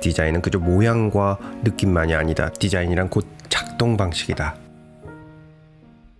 디자인은 그저 모양과 느낌만이 아니다. 디자인이란 곧 작동 방식이다.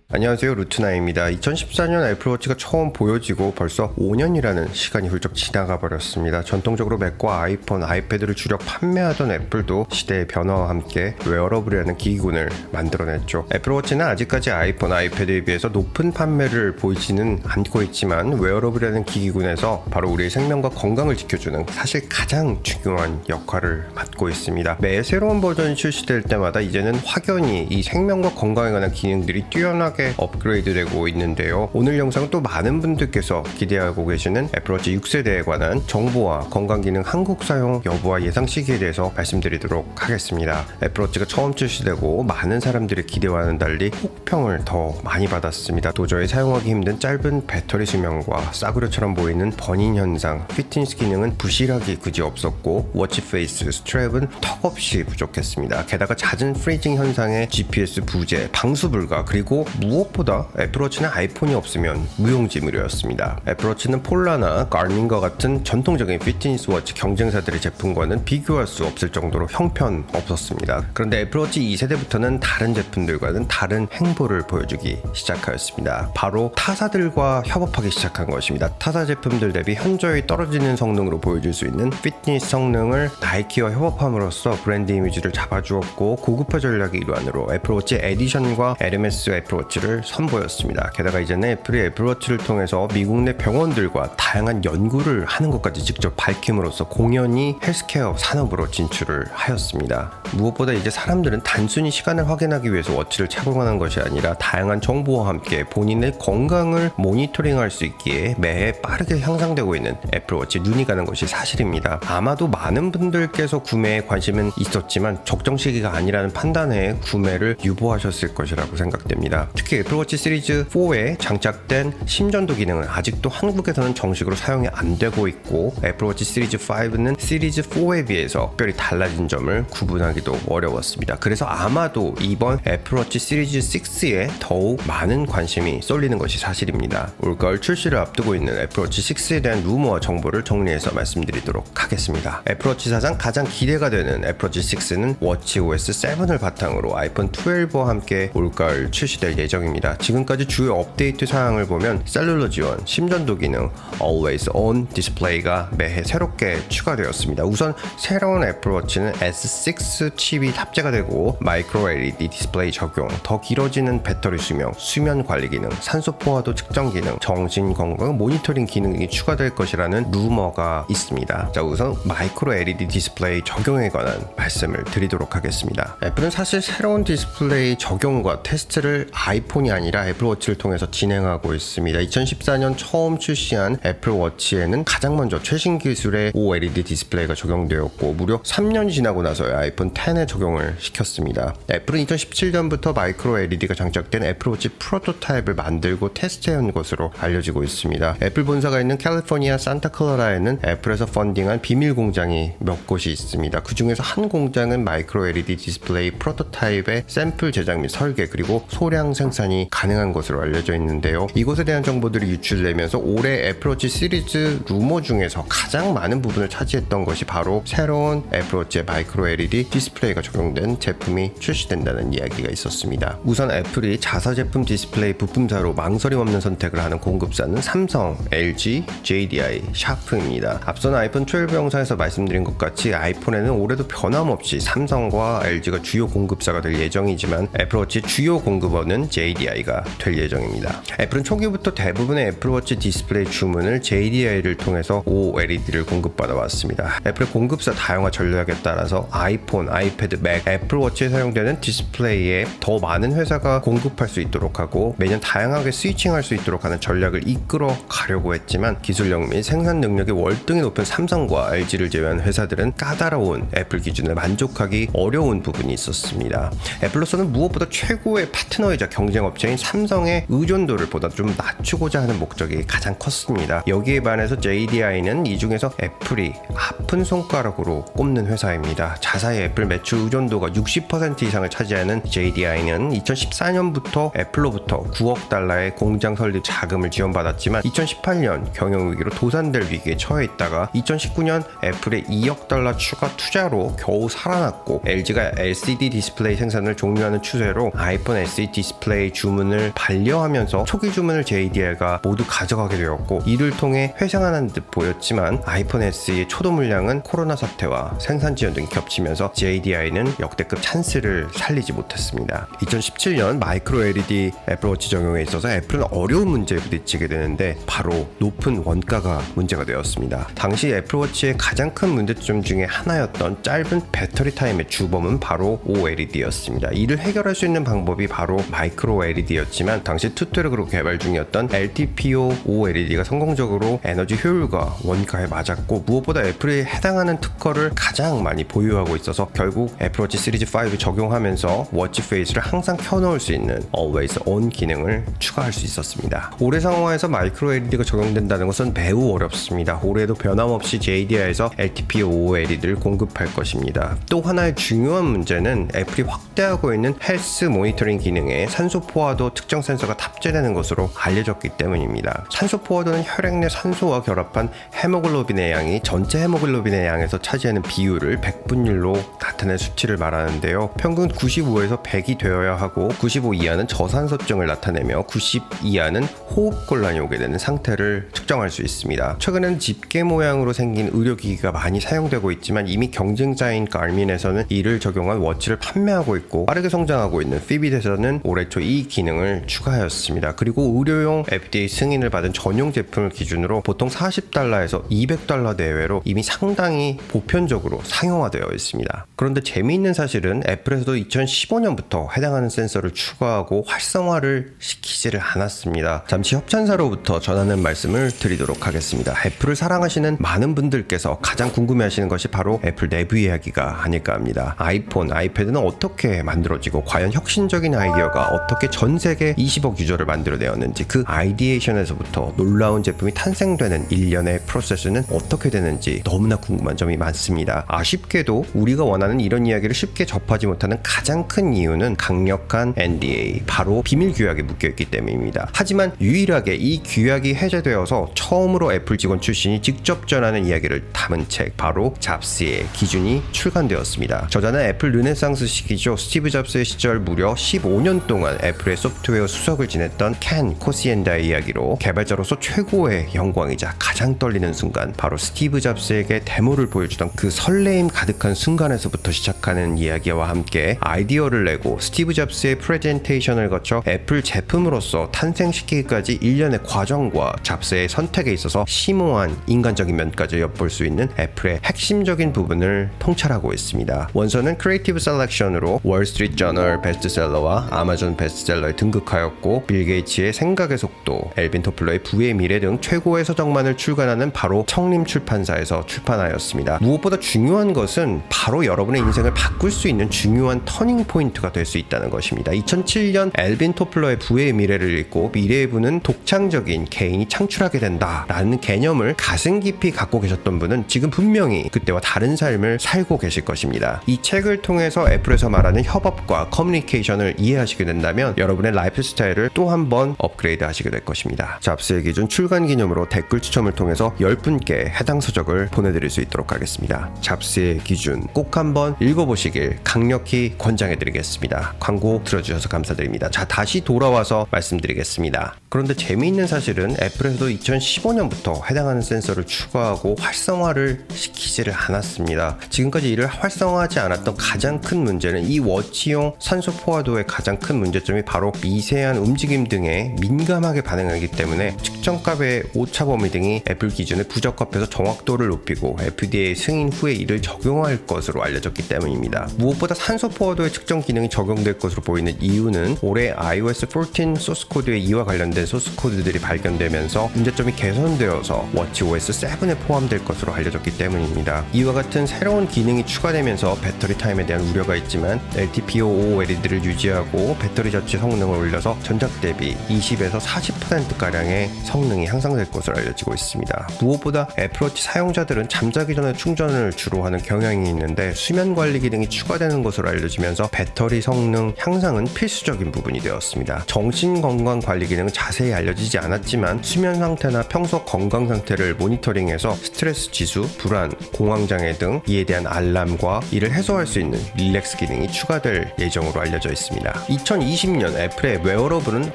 안녕하세요, 루트나입니다. 2014년 애플워치가 처음 보여지고 벌써 5년이라는 시간이 훌쩍 지나가 버렸습니다. 전통적으로 맥과 아이폰, 아이패드를 주력 판매하던 애플도 시대의 변화와 함께 웨어러블이라는 기기군을 만들어냈죠. 애플워치는 아직까지 아이폰, 아이패드에 비해서 높은 판매를 보이지는 않고 있지만 웨어러블이라는 기기군에서 바로 우리의 생명과 건강을 지켜주는 사실 가장 중요한 역할을 맡고 있습니다. 매 새로운 버전이 출시될 때마다 이제는 확연히 이 생명과 건강에 관한 기능들이 뛰어나게 업그레이드되고 있는데요. 오늘 영상은 또 많은 분들께서 기대하고 계시는 애플워치 6세대에 관한 정보와 건강기능 한국 사용 여부와 예상 시기에 대해서 말씀드리도록 하겠습니다. 애플워치가 처음 출시되고 많은 사람들의 기대와는 달리 혹평을 더 많이 받았습니다. 도저히 사용하기 힘든 짧은 배터리 수명과 싸구려처럼 보이는 번인 현상, 피트니스 기능은 부실하기 그지없었고 워치페이스, 스트랩은 턱없이 부족했습니다. 게다가 잦은 프리징 현상에 GPS 부재, 방수 불가, 그리고 무엇보다 애플워치는 아이폰이 없으면 무용지물이었습니다. 애플워치는 폴라나 가민과 같은 전통적인 피트니스 워치 경쟁사들의 제품과는 비교할 수 없을 정도로 형편없었습니다. 그런데 애플워치 2세대부터는 다른 제품들과는 다른 행보를 보여주기 시작하였습니다. 바로 타사들과 협업하기 시작한 것입니다. 타사 제품들 대비 현저히 떨어지는 성능으로 보여줄 수 있는 피트니스 성능을 나이키와 협업함으로써 브랜드 이미지를 잡아주었고, 고급화 전략의 일환으로 애플워치 에디션과 에르메스 애플워치를 선보였습니다. 게다가 이제는 애플이 애플워치를 통해서 미국 내 병원들과 다양한 연구를 하는 것까지 직접 밝힘으로써 공연히 헬스케어 산업으로 진출을 하였습니다. 무엇보다 이제 사람들은 단순히 시간을 확인하기 위해서 워치를 착용하는 것이 아니라 다양한 정보와 함께 본인의 건강을 모니터링할 수 있기에 매해 빠르게 향상되고 있는 애플워치 눈이 가는 것이 사실입니다. 아마도 많은 분들께서 구매에 관심은 있었지만 적정 시기가 아니라는 판단에 구매를 유보하셨을 것이라고 생각됩니다. 특히 애플워치 시리즈 4에 장착된 심전도 기능은 아직도 한국에서는 정식으로 사용이 안 되고 있고, 애플워치 시리즈 5는 시리즈 4에 비해서 특별히 달라진 점을 구분하기도 어려웠습니다. 그래서 아마도 이번 애플워치 시리즈 6에 더욱 많은 관심이 쏠리는 것이 사실입니다. 올가을 출시를 앞두고 있는 애플워치 6에 대한 루머와 정보를 정리해서 말씀드리도록 하겠습니다. 애플워치 사상 가장 기대가 되는 애플워치 6는 워치OS 7을 바탕으로 아이폰 12와 함께 올가을 출시될 예정입니다. 지금까지 주요 업데이트 사항을 보면 셀룰러 지원, 심전도 기능, Always On 디스플레이가 매해 새롭게 추가되었습니다. 우선 새로운 애플워치는 S6 칩이 탑재가 되고 마이크로 LED 디스플레이 적용, 더 길어지는 배터리 수명, 수면 관리 기능, 산소 포화도 측정 기능, 정신 건강 모니터링 기능 등이 추가될 것이라는 루머가 있습니다. 자, 우선 마이크로 LED 디스플레이 적용에 관한 말씀을 드리도록 하겠습니다. 애플은 사실 새로운 디스플레이 적용과 테스트를 아이폰이 아니라 애플워치를 통해서 진행하고 있습니다. 2014년 처음 출시한 애플워치에는 가장 먼저 최신 기술의 OLED 디스플레이가 적용되었고, 무려 3년이 지나고 나서야 아이폰 10에 적용을 시켰습니다. 애플은 2017년부터 마이크로 LED가 장착된 애플워치 프로토타입을 만들고 테스트해온 것으로 알려지고 있습니다. 애플 본사가 있는 캘리포니아 산타클라라에는 애플에서 펀딩한 비밀 공장이 몇 곳이 있습니다. 그 중에서 한 공장은 마이크로 LED 디스플레이 프로토타입의 샘플 제작 및 설계, 그리고 소량 생산이 가능한 것으로 알려져 있는데요. 이곳에 대한 정보들이 유출되면서 올해 애플워치 시리즈 루머 중에서 가장 많은 부분을 차지했던 것이 바로 새로운 애플워치의 마이크로 LED 디스플레이가 적용된 제품이 출시된다는 이야기가 있었습니다. 우선 애플이 자사 제품 디스플레이 부품사로 망설임 없는 선택을 하는 공급사는 삼성, LG, JDI, 샤프입니다. 앞선 아이폰 12 영상에서 말씀드린 것 같이 아이폰에는 올해도 변함없이 삼성과 LG가 주요 공급사가 될 예정이지만 애플워치 주요 공급원은 JDI가 될 예정입니다. 애플은 초기부터 대부분의 애플워치 디스플레이 주문을 JDI를 통해서 OLED를 공급받아 왔습니다. 애플의 공급사 다양화 전략에 따라서 아이폰, 아이패드, 맥, 애플워치에 사용되는 디스플레이에 더 많은 회사가 공급할 수 있도록 하고 매년 다양하게 스위칭할 수 있도록 하는 전략을 이끌어 가려고 했지만, 기술력 및 생산 능력이 월등히 높은 삼성과 LG를 제외한 회사들은 까다로운 애플 기준에 만족하기 어려운 부분이 있었습니다. 애플로서는 무엇보다 최고의 파트너이자 경쟁 업체인 삼성의 의존도를 보다 좀 낮추고자 하는 목적이 가장 컸습니다. 여기에 반해서 JDI는 이 중에서 애플이 아픈 손가락으로 꼽는 회사입니다. 자사의 애플 매출 의존도가 60% 이상을 차지하는 JDI는 2014년부터 애플로부터 9억 달러의 공장 설립 자금을 지원받았지만 2018년 경영위기로 도산될 위기에 처해 있다가 2019년 애플의 2억 달러 추가 투자로 겨우 살아났고, LG가 LCD 디스플레이 생산을 종료하는 추세로 아이폰 SE 디스플레이 주문을 반려하면서 초기 주문을 JDI가 모두 가져가게 되었고, 이를 통해 회생하는 듯 보였지만 아이폰 SE의 초도 물량은 코로나 사태와 생산 지연 등이 겹치면서 JDI는 역대급 찬스를 살리지 못했습니다. 2017년 마이크로 LED 애플워치 적용에 있어서 애플은 어려운 문제에 부딪히게 되는데 바로 높은 원가가 문제가 되었습니다. 당시 애플워치의 가장 큰 문제점 중에 하나였던 짧은 배터리 타임의 주범은 바로 OLED였습니다. 이를 해결할 수 있는 방법이 바로 마이크로 LED였지만 당시 투트랙으로 개발 중이었던 LTPO OLED가 성공적으로 에너지 효율과 원가에 맞았고, 무엇보다 애플이 해당하는 특허를 가장 많이 보유하고 있어서 결국 애플워치 시리즈 5 적용하면서 워치 페이스를 항상 켜놓을 수 있는 Always On 기능을 추가할 수 있었습니다. 올해 상황에서 마이크로 LED가 적용된다는 것은 매우 어렵습니다. 올해도 변함없이 JDI에서 LTPO OLED를 공급할 것입니다. 또 하나의 중요한 문제는 애플이 확대하고 있는 헬스 모니터링 기능에 산소 포화도 특정 센서가 탑재되는 것으로 알려졌기 때문입니다. 산소 포화도는 혈액 내 산소와 결합한 헤모글로빈의 양이 전체 헤모글로빈의 양에서 차지하는 비율을 100분율로 나타낸 수치를 말하는데요. 평균 95에서 100이 되어야 하고 95 이하는 저산소증을 나타내며 90 이하는 호흡곤란이 오게 되는 상태를 측정할 수 있습니다. 최근에는 집게 모양으로 생긴 의료기기가 많이 사용되고 있지만 이미 경쟁자인 가민에서는 이를 적용한 워치를 판매하고 있고, 빠르게 성장하고 있는 피빗에서는 올해 초 이 기능을 추가하였습니다. 그리고 의료용 FDA 승인을 받은 전용 제품을 기준으로 보통 40달러에서 200달러 내외로 이미 상당히 보편적으로 상용화되어 있습니다. 그런데 재미있는 사실은 애플에서도 2015년부터 해당하는 센서를 추가하고 활성화를 시키지를 않았습니다. 잠시 협찬사로부터 전하는 말씀을 드리도록 하겠습니다. 애플을 사랑하시는 많은 분들께서 가장 궁금해하시는 것이 바로 애플 내부 이야기가 아닐까 합니다. 아이폰, 아이패드는 어떻게 만들어지고 과연 혁신적인 아이디어가 어떻게 전 세계 20억 유저를 만들어내었는지, 그 아이디에이션에서부터 놀라운 제품이 탄생되는 일련의 프로세스는 어떻게 되는지 너무나 궁금한 점이 많습니다. 아쉽게도 우리가 원하는 이런 이야기를 쉽게 접하지 못하는 가장 큰 이유는 강력한 NDA, 바로 비밀 규약에 묶여있기 때문입니다. 하지만 유일하게 이 규약이 해제되어서 처음으로 애플 직원 출신이 직접 전하는 이야기를 담은 책, 바로 잡스의 기준이 출간되었습니다. 저자는 애플 르네상스 시기죠. 스티브 잡스의 시절 무려 15년 동안 애플의 소프트웨어 수석을 지냈던 켄 코시엔다의 이야기로 개발자로서 최고의 영광이자 가장 떨리는 순간, 바로 스티브 잡스에게 데모를 보여주던 그 설레임 가득한 순간에서부터 시작하는 이야기와 함께 아이디어를 내고 스티브 잡스의 프레젠테이션을 거쳐 애플 제품으로서 탄생시키기까지 일련의 과정과 잡스의 선택에 있어서 심오한 인간적인 면까지 엿볼 수 있는 애플의 핵심적인 부분을 통찰하고 있습니다. 원서는 크리에이티브 셀렉션으로 월스트리트 저널 베스트셀러와 아마존 베스트셀러에 등극하였고, 빌 게이츠의 생각의 속도, 엘빈 토플러의 부의 미래 등 최고의 서적만을 출간하는 바로 청림 출판사에서 출판하였습니다. 무엇보다 중요한 것은 바로 여러분의 인생을 바꿀 수 있는 중요한 터닝 포인트가 될 수 있다는 것입니다. 2007년 엘빈 토플러의 부의 미래를 읽고 미래의 부는 독창적인 개인이 창출하게 된다라는 개념을 가슴 깊이 갖고 계셨던 분은 지금 분명히 그때와 다른 삶을 살고 계실 것입니다. 이 책을 통해서 애플에서 말하는 협업과 커뮤니케이션을 이해하시게 된다면 여러분의 라이프 스타일을 또 한 번 업그레이드 하시게 될 것입니다. 잡스의 기준 출간 기념으로 댓글 추첨을 통해서 10분께 해당 서적을 보내드릴 수 있도록 하겠습니다. 잡스의 기준 꼭 한번 읽어보시길 강력히 권장해드리겠습니다. 광고 들어주셔서 감사드립니다. 자, 다시 돌아와서 말씀드리겠습니다. 그런데 재미있는 사실은 애플에서도 2015년부터 해당하는 센서를 추가하고 활성화를 시키지를 않았습니다. 지금까지 이를 활성화하지 않았던 가장 큰 문제는 이 워치용 산소 포화도의 가장 큰 문제점이 바로 미세한 움직임 등에 민감하게 반응하기 때문에 측정값의 오차 범위 등이 애플 기준을 부적합해서 정확도를 높이고 FDA 승인 후에 이를 적용할 것으로 알려졌기 때문입니다. 무엇보다 산소 포화도의 측정 기능이 적용될 것으로 보이는 이유는 올해 iOS 14 소스 코드의 이와 관련된 소스 코드들이 발견되면서 문제점이 개선되어서 워치OS 7에 포함될 것으로 알려졌기 때문입니다. 이와 같은 새로운 기능이 추가되면서 배터리 타임에 대한 우려가 있지만 LTPO OLED를 유지하고 배터리 저치 성능을 올려서 전작 대비 20에서 40%가량의 성능이 향상될 것으로 알려지고 있습니다. 무엇보다 애플워치 사용자들은 잠자기 전에 충전을 주로 하는 경향이 있는데 수면 관리 기능이 추가되는 것으로 알려지면서 배터리 성능 향상은 필수적인 부분이 되었습니다. 정신건강 관리 기능은 자세히 알려지지 않았지만 수면 상태나 평소 건강 상태를 모니터링해서 스트레스 지수, 불안, 공황장애 등 이에 대한 알람과 이를 해소할 수 있는 릴렉스 기능이 추가될 예정으로 알려져 있습니다. 2020년 애플의 웨어러블은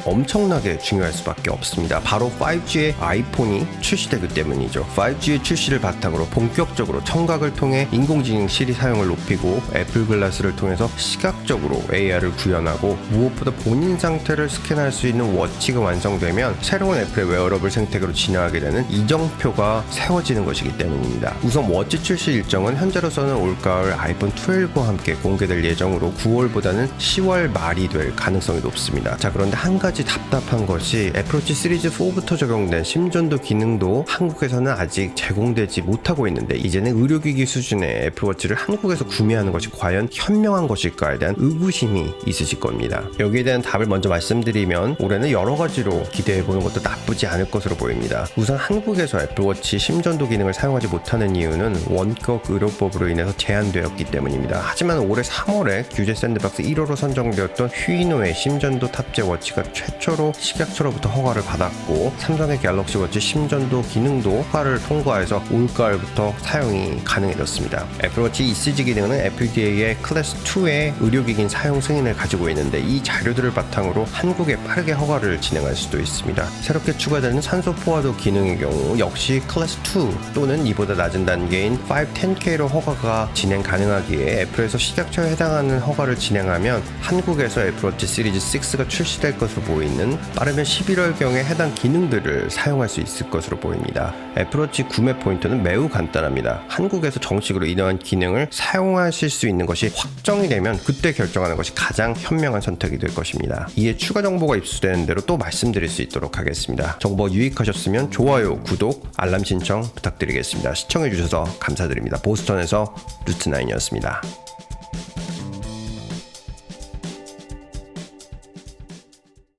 엄청나게 중요할 수밖에 없습니다. 바로 5G의 아이폰이 출시되기 때문이죠. 5G의 출시를 바탕으로 본격적으로 청각을 통해 인공지능 시리 사용을 높이고 애플 글라스를 통해서 시각적으로 AR을 구현하고 무엇보다 본인 상태를 스캔할 수 있는 워치가 완성되면 새로운 애플의 웨어러블 생태계로 진화하게 되는 이정표가 세워지는 것이기 때문입니다. 우선 워치 출시 일정은 현재로서는 올가을 아이폰 12과 함께 공개될 예정으로 9월보다는 10월 말이 될 가능성이 높습니다. 자, 그런데 한 가지 답답한 것이 애플워치 시리즈 4부터 적용된 심전도 기능도 한국에서는 아직 제공되지 못하고 있는데 이제는 의료기기 수준의 애플워치를 한국에서 구매하는 것이 과연 현명한 것일까에 대한 의구심이 있으실 겁니다. 여기에 대한 답을 먼저 말씀드리면 올해는 여러 가지로 기대해보는 것도 나쁘지 않을 것으로 보입니다. 우선 한국에서 애플워치 심전도 기능을 사용하지 못하는 이유는 원격 의료법으로 인해서 제한되었기 때문입니다. 하지만 올해 3월에 규제 샌드박스 1호로 선정되었던 휴이노의 심전도 탑재 워치가 최초로 식약처로부터 허가를 받았고 삼성의 갤럭시 워치 심전도 기능도 허가를 통과해서 올가을부터 사용이 가능해졌습니다. 애플워치 ECG 기능은 FDA의 클래스 2의 의료기기 사용 승인을 가지고 있는데 이 자료들을 바탕으로 한국에 빠르게 허가를 진행할 수도 있습니다. 새롭게 추가되는 산소 포화도 기능의 경우 역시 클래스 2 또는 이보다 낮은 단계인 5, 10K로 허가가 진행 가능하기에 애플에서 식약처에 해당하는 허가를 진행하면 한국에서 애플워치 시리즈 6가 출시될 것으로 보이는 빠르면 11월경에 해당 기능들을 사용할 수 있을 것으로 보입니다. 애플워치 구매 포인트는 매우 간단합니다. 한국에서 정식으로 이러한 기능을 사용하실 수 있는 것이 확정이 되면 그때 결정하는 것이 가장 현명한 선택이 될 것입니다. 이에 추가 정보가 입수되는 대로 또 말씀드릴 수 있도록 하겠습니다. 정보 유익하셨으면 좋아요, 구독, 알람 신청 부탁드리겠습니다. 시청해주셔서 감사드립니다. 보스턴에서 루트9이었습니다.